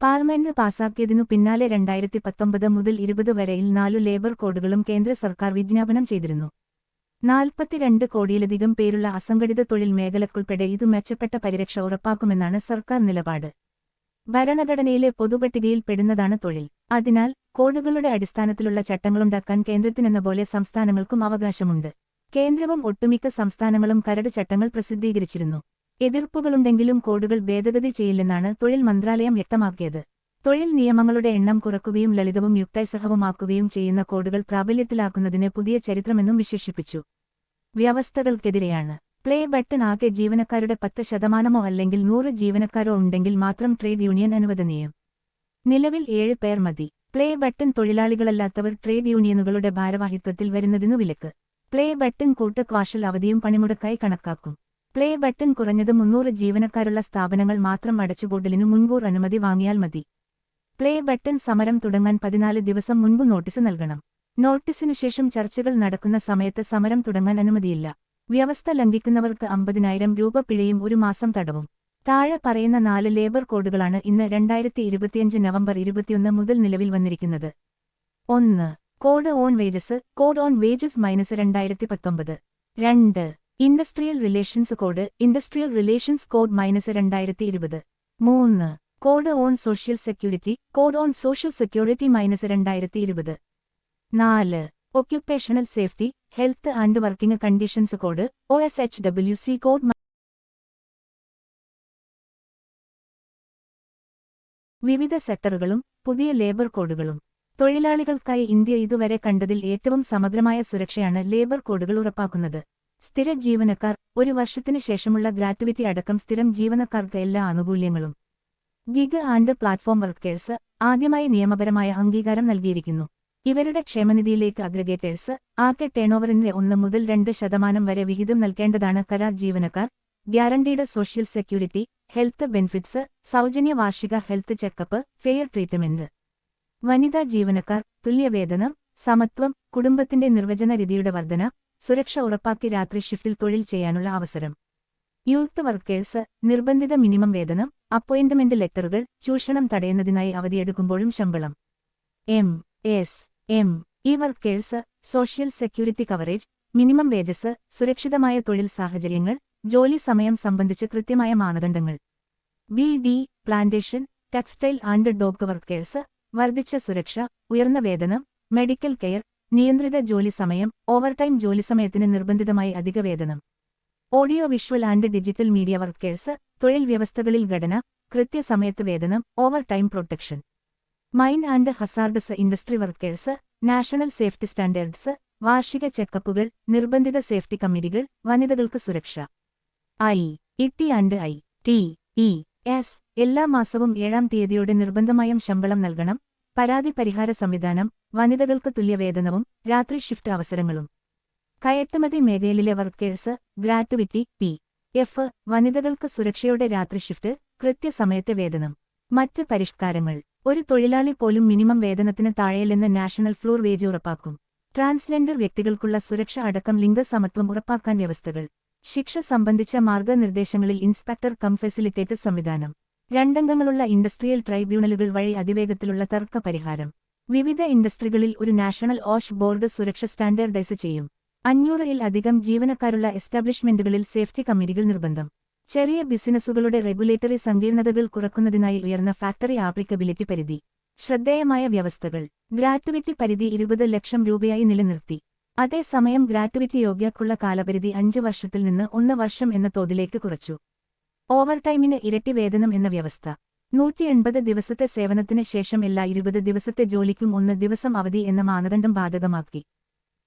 Parliament പാസാക്കിയതിനു പിന്നാലെ 2019 മുതൽ 20 വരെയിൽ 4 labour കോഡുകളും കേന്ദ്ര സർക്കാർ വിജ്ഞാപനം ചെയ്തിരുന്നു. 42 കോടിയിലധികം പേരുള്ള അസംഘടിത തൊഴിൽ മേഖലക്കുൾപ്പെടെ ഇതു മെച്ചപ്പെട്ട പരിരക്ഷ ഉറപ്പാക്കുമെന്നാണ് സർക്കാർ നിലപാട്. ഭരണഘടനയിലെ പൊതുപട്ടികയിൽ പെടുന്നതാണ് തൊഴിൽ. അതിനാൽ കോഡുകളുടെ അടിസ്ഥാനത്തിലുള്ള ചട്ടങ്ങളുണ്ടാക്കാൻ കേന്ദ്രത്തിനെന്നപോലെ സംസ്ഥാനങ്ങൾക്കും അവകാശമുണ്ട്. കേന്ദ്രവും ഒട്ടുമിക്ക സംസ്ഥാനങ്ങളും കരട് ചട്ടങ്ങൾ പ്രസിദ്ധീകരിച്ചിരുന്നു. എതിർപ്പുകളുണ്ടെങ്കിലും കോഡുകൾ ഭേദഗതി ചെയ്യില്ലെന്നാണ് തൊഴിൽ മന്ത്രാലയം വ്യക്തമാക്കിയത്. തൊഴിൽ നിയമങ്ങളുടെ എണ്ണം കുറക്കുകയും ലളിതവും യുക്തിസഹവുമാക്കുകയും ചെയ്യുന്ന കോഡുകൾ പ്രാബല്യത്തിലാക്കുന്നതിന് പുതിയ ചരിത്രമെന്നും വിശേഷിപ്പിച്ചു. വ്യവസ്ഥകൾക്കെതിരെയാണ് പ്ലേ ബട്ടൺ. ആകെ ജീവനക്കാരുടെ 10% അല്ലെങ്കിൽ 100 ജീവനക്കാരോ ഉണ്ടെങ്കിൽ മാത്രം ട്രേഡ് യൂണിയൻ അനുവദനീയം. നിലവിൽ 7 പേർ മതി. പ്ലേ ബട്ടൺ തൊഴിലാളികളല്ലാത്തവർ ട്രേഡ് യൂണിയനുകളുടെ ഭാരവാഹിത്വത്തിൽ വരുന്നതിനു വിലക്ക്. പ്ലേ ബട്ടൺ കൂട്ടക്വാഷൽ അവധിയും പണിമുടക്കായി കണക്കാക്കും. പ്ലേ ബട്ടൺ കുറഞ്ഞത് 300 ജീവനക്കാരുള്ള സ്ഥാപനങ്ങൾ മാത്രം അടച്ചുപൂട്ടലിനു മുൻകൂർ അനുമതി വാങ്ങിയാൽ മതി. പ്ലേ ബട്ടൺ സമരം തുടങ്ങാൻ 14 ദിവസം മുൻപ് നോട്ടീസ് നൽകണം. നോട്ടീസിനുശേഷം ചർച്ചകൾ നടക്കുന്ന സമയത്ത് സമരം തുടങ്ങാൻ അനുമതിയില്ല. വ്യവസ്ഥ ലംഘിക്കുന്നവർക്ക് 50,000 രൂപ പിഴയും 1 മാസം തടവും. താഴെ പറയുന്ന 4 ലേബർ കോഡുകളാണ് ഇന്ന് 2025 നവംബർ 21 മുതൽ നിലവിൽ വന്നിരിക്കുന്നത്. 1. Code on wages. Code on wages -2019. 2. Industrial relations code. Industrial relations code -2020. 3. Code on social security. Code on social security -2020. 4. Occupational safety, health and working conditions code. OSHWC code. വിവിധ സെക്ടറുകളും പുതിയ labour കോഡുകളും. തൊഴിലാളികൾക്കായി India ഇതുവരെ കണ്ടതിൽ ഏറ്റവും സമഗ്രമായ സുരക്ഷയാണ് labour കോഡുകൾ ഉറപ്പാക്കുന്നത്. സ്ഥിര ജീവനക്കാർ, 1 വർഷത്തിന് ശേഷമുള്ള ഗ്രാറ്റുവിറ്റി അടക്കം സ്ഥിരം ജീവനക്കാർക്ക് എല്ലാ ആനുകൂല്യങ്ങളും. ഗിഗ് ആൻഡ് പ്ലാറ്റ്ഫോം വർക്കേഴ്സ് ആദ്യമായി നിയമപരമായ അംഗീകാരം നൽകിയിരിക്കുന്നു. ഇവരുടെ ക്ഷേമനിധിയിലേക്ക് അഗ്രഗേറ്റേഴ്സ് ആകെ ടേണോവറിന്റെ 1 മുതൽ 2% വരെ വിഹിതം നൽകേണ്ടതാണ് കരാർ ജീവനക്കാർ. Guaranteed social security, health benefits, സൗജന്യ വാർഷിക ഹെൽത്ത് ചെക്കപ്പ്, ഫെയർ ട്രീറ്റ്മെന്റ്. വനിതാ ജീവനക്കാർ, തുല്യവേതനം, സമത്വം, കുടുംബത്തിന്റെ നിർവചന രീതിയുടെ വർധന, സുരക്ഷ ഉറപ്പാക്കി രാത്രി ഷിഫ്റ്റിൽ തൊഴിൽ ചെയ്യാനുള്ള അവസരം. യൂത്ത് വർക്കേഴ്സ്, നിർബന്ധിത മിനിമം വേതനം, അപ്പോയിന്റ്മെന്റ് ലെറ്ററുകൾ, ചൂഷണം തടയുന്നതിനായി അവധിയെടുക്കുമ്പോഴും ശമ്പളം. MSM ഈ workers, social security coverage, minimum wages, സുരക്ഷിതമായ തൊഴിൽ സാഹചര്യങ്ങൾ, ജോലി സമയം സംബന്ധിച്ച് കൃത്യമായ മാനദണ്ഡങ്ങൾ. BD plantation, textile and dock workers, വർദ്ധിച്ച സുരക്ഷ, ഉയർന്ന വേതനം, മെഡിക്കൽ കെയർ, നിയന്ത്രിത ജോലി സമയം, ഓവർടൈം ജോലിസമയത്തിന് നിർബന്ധിതമായി അധിക വേതനം. Audio visual and digital media workers, തൊഴിൽ വ്യവസ്ഥകളിൽ ഘടന, കൃത്യസമയത്ത് വേതനം, overtime protection. Mine and hazardous industry workers, national safety standards, വാർഷിക ചെക്കപ്പുകൾ, നിർബന്ധിത സേഫ്റ്റി കമ്മിറ്റികൾ, വനിതകൾക്ക് സുരക്ഷ. IT ആൻഡ് ITES എല്ലാ മാസവും 7-ാം തീയതിയോടെ നിർബന്ധമായും ശമ്പളം നൽകണം. പരാതി പരിഹാര സംവിധാനം, വനിതകൾക്ക് തുല്യവേതനവും രാത്രി ഷിഫ്റ്റ് അവസരങ്ങളും. കയറ്റുമതി മേഖലയിലെ വർക്കേഴ്സ്, ഗ്രാറ്റുവിറ്റി PF, വനിതകൾക്ക് സുരക്ഷയോടെ രാത്രി ഷിഫ്റ്റ്, കൃത്യസമയത്തെ വേതനം. മറ്റ് പരിഷ്കാരങ്ങൾ. ഒരു തൊഴിലാളി പോലും മിനിമം വേതനത്തിന് താഴെയല്ലെന്ന് നാഷണൽ ഫ്ലോർ വേജ് ഉറപ്പാക്കും. ട്രാൻസ്ജെൻഡർ വ്യക്തികൾക്കുള്ള സുരക്ഷ അടക്കം ലിംഗസമത്വം ഉറപ്പാക്കാൻ വ്യവസ്ഥകൾ. ശിക്ഷ സംബന്ധിച്ച മാർഗനിർദ്ദേശങ്ങളിൽ ഇൻസ്പെക്ടർ കം ഫെസിലിറ്റേറ്റർ സംവിധാനം. 2 അംഗങ്ങളുള്ള ഇൻഡസ്ട്രിയൽ ട്രൈബ്യൂണലുകൾ വഴി അതിവേഗത്തിലുള്ള തർക്ക പരിഹാരം. വിവിധ ഇൻഡസ്ട്രികളിൽ ഒരു നാഷണൽ ഓഷ് ബോർഡ് സുരക്ഷ സ്റ്റാൻഡേർഡൈസ് ചെയ്യും. 500-ൽ അധികം ജീവനക്കാരുള്ള എസ്റ്റാബ്ലിഷ്മെന്റുകളിൽ സേഫ്റ്റി കമ്മിറ്റികൾ നിർബന്ധം. ചെറിയ ബിസിനസ്സുകളുടെ റെഗുലേറ്ററി സങ്കീർണതകൾ കുറക്കുന്നതിനായി ഉയർന്ന ഫാക്ടറി ആപ്ലിക്കബിലിറ്റി പരിധി. ശ്രദ്ധേയമായ വ്യവസ്ഥകൾ. ഗ്രാറ്റുവിറ്റി പരിധി 20 ലക്ഷം രൂപയായി നിലനിർത്തി. അതേസമയം ഗ്രാറ്റുവിറ്റി യോഗ്യക്കുള്ള കാലപരിധി 5 വർഷത്തിൽ നിന്ന് 1 വർഷം എന്ന തോതിലേക്ക് കുറച്ചു. ഓവർടൈമിന് ഇരട്ടി വേതനം എന്ന വ്യവസ്ഥ. 180 ദിവസത്തെ സേവനത്തിന് ശേഷം എല്ലാ 20 ദിവസത്തെ ജോലിക്കും 1 ദിവസം അവധി എന്ന മാനദണ്ഡം ബാധകമാക്കി.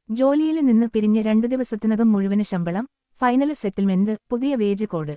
ജോലിയിൽ നിന്ന് പിരിഞ്ഞ് 2 ദിവസത്തിനകം മുഴുവന് ശമ്പളം. Final settlement. പുതിയ വേജ് കോഡ്.